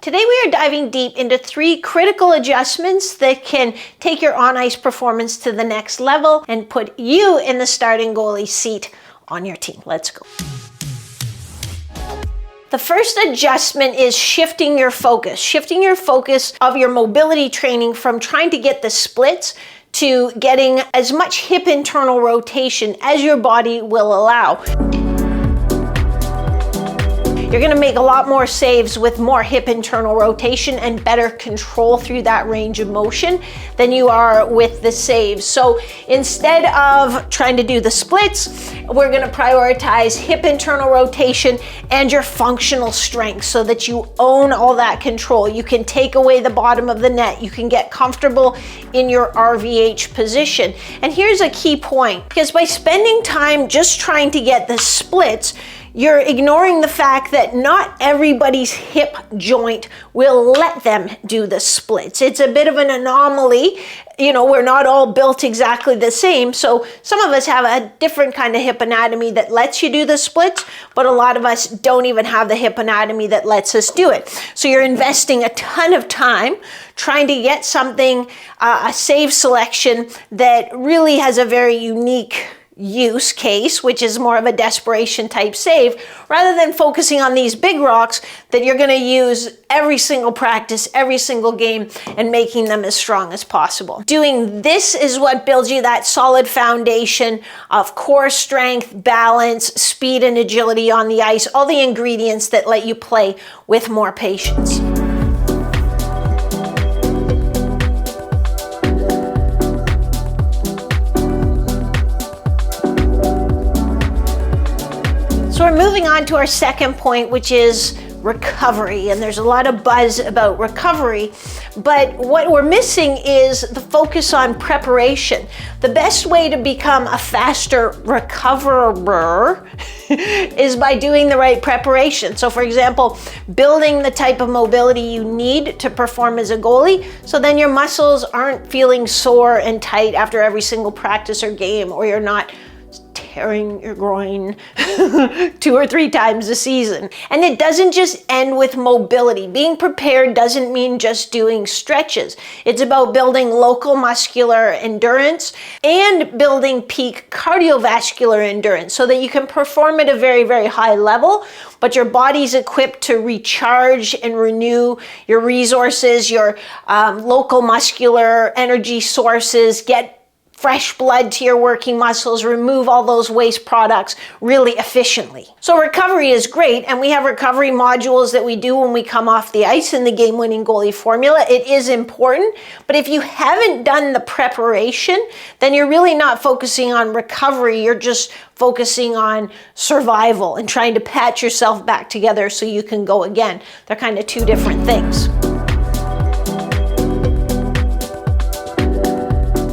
Today we are diving deep into 3 critical adjustments that can take your on-ice performance to the next level and put you in the starting goalie seat on your team. Let's go. The first adjustment is shifting your focus of your mobility training from trying to get the splits to getting as much hip internal rotation as your body will allow. You're going to make a lot more saves with more hip internal rotation and better control through that range of motion than you are with the saves. So instead of trying to do the splits, we're going to prioritize hip internal rotation and your functional strength so that you own all that control. You can take away the bottom of the net. You can get comfortable in your RVH position. And here's a key point, because by spending time just trying to get the splits, you're ignoring the fact that not everybody's hip joint will let them do the splits. It's a bit of an anomaly. You know, we're not all built exactly the same. So some of us have a different kind of hip anatomy that lets you do the splits, but a lot of us don't even have the hip anatomy that lets us do it. So you're investing a ton of time trying to get something, a save selection that really has a very unique use case, which is more of a desperation type save, rather than focusing on these big rocks that you're going to use every single practice, every single game, and making them as strong as possible. Doing this is what builds you that solid foundation of core strength, balance, speed, and agility on the ice, all the ingredients that let you play with more patience. So we're moving on to our second point, which is recovery. And there's a lot of buzz about recovery, but what we're missing is the focus on preparation. The best way to become a faster recoverer is by doing the right preparation. So for example, building the type of mobility you need to perform as a goalie, so then your muscles aren't feeling sore and tight after every single practice or game, or you're not tearing your groin 2 or 3 times a season. And it doesn't just end with mobility. Being prepared doesn't mean just doing stretches. It's about building local muscular endurance and building peak cardiovascular endurance so that you can perform at a very, very high level, but your body's equipped to recharge and renew your resources, your local muscular energy sources, get fresh blood to your working muscles, remove all those waste products really efficiently. So recovery is great, and we have recovery modules that we do when we come off the ice in the game-winning goalie formula. It is important, but if you haven't done the preparation, then you're really not focusing on recovery. You're just focusing on survival and trying to patch yourself back together so you can go again. They're kind of 2 different things.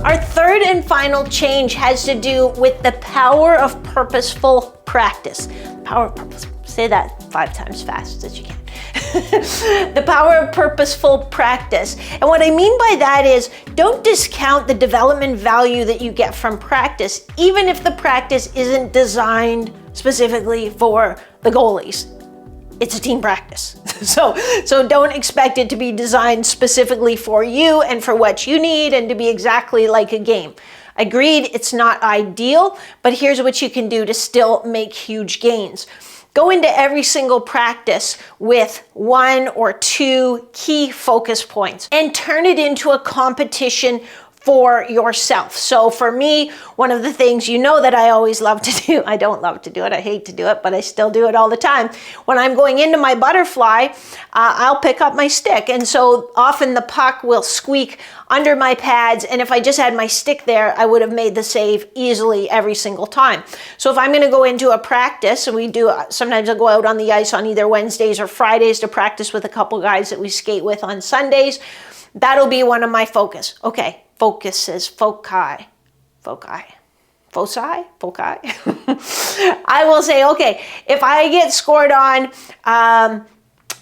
Our third and final change has to do with the power of purposeful practice. Power of purpose. Say that 5 times fast as you can. The power of purposeful practice. And what I mean by that is, don't discount the development value that you get from practice, even if the practice isn't designed specifically for the goalies. It's a team practice. So don't expect it to be designed specifically for you and for what you need and to be exactly like a game. Agreed, it's not ideal, but here's what you can do to still make huge gains. Go into every single practice with 1 or 2 key focus points and turn it into a competition for yourself. So for me, one of the things you know that I always love to do, I don't love to do it, I hate to do it, but I still do it all the time. When I'm going into my butterfly, I'll pick up my stick. And so often the puck will squeak under my pads, and if I just had my stick there, I would have made the save easily every single time. So if I'm gonna go into a practice, and we do, sometimes I'll go out on the ice on either Wednesdays or Fridays to practice with a couple guys that we skate with on Sundays, that'll be one of my focus. Okay. Focuses, foci. I will say, okay, if I get scored on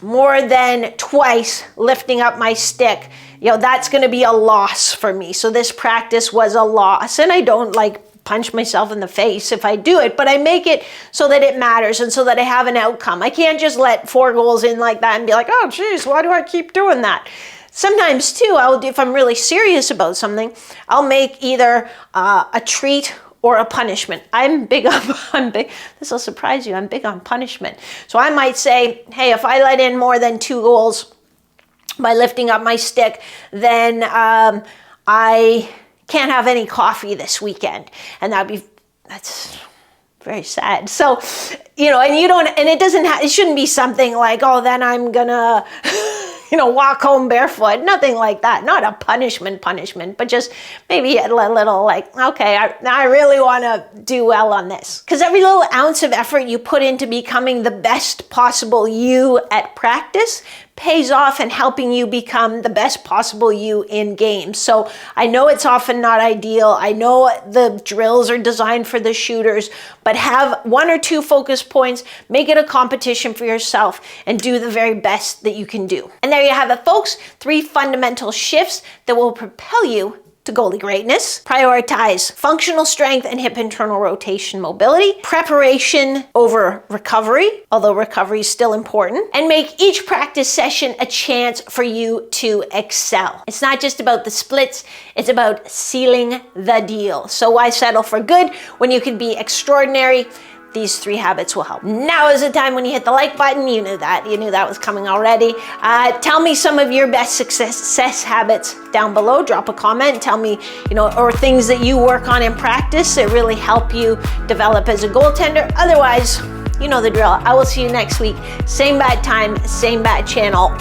more than twice lifting up my stick, you know, that's going to be a loss for me. So this practice was a loss, and I don't like punch myself in the face if I do it, but I make it so that it matters and so that I have an outcome. I can't just let 4 goals in like that and be like, oh geez, why do I keep doing that? Sometimes too, if I'm really serious about something, I'll make either a treat or a punishment. This will surprise you, I'm big on punishment. So I might say, hey, if I let in more than 2 goals by lifting up my stick, then I can't have any coffee this weekend. And that's very sad. So, and it shouldn't be something like, oh, then I'm gonna, walk home barefoot. Nothing like that. Not a punishment, but just maybe a little like, okay, I really want to do well on this. Because every little ounce of effort you put into becoming the best possible you at practice pays off in helping you become the best possible you in games. So I know it's often not ideal. I know the drills are designed for the shooters, but have 1 or 2 focus points, make it a competition for yourself, and do the very best that you can do. And there you have it, folks. 3 fundamental shifts that will propel you to goalie greatness. Prioritize functional strength and hip internal rotation mobility. Preparation over recovery, although recovery is still important. And make each practice session a chance for you to excel. It's not just about the splits, it's about sealing the deal. So why settle for good when you can be extraordinary? These 3 habits will help. Now is the time when you hit the like button. You knew that was coming already. Tell me some of your best success habits down below. Drop a comment. Tell me, or things that you work on in practice that really help you develop as a goaltender. Otherwise, you know the drill. I will see you next week. Same bad time, same bad channel.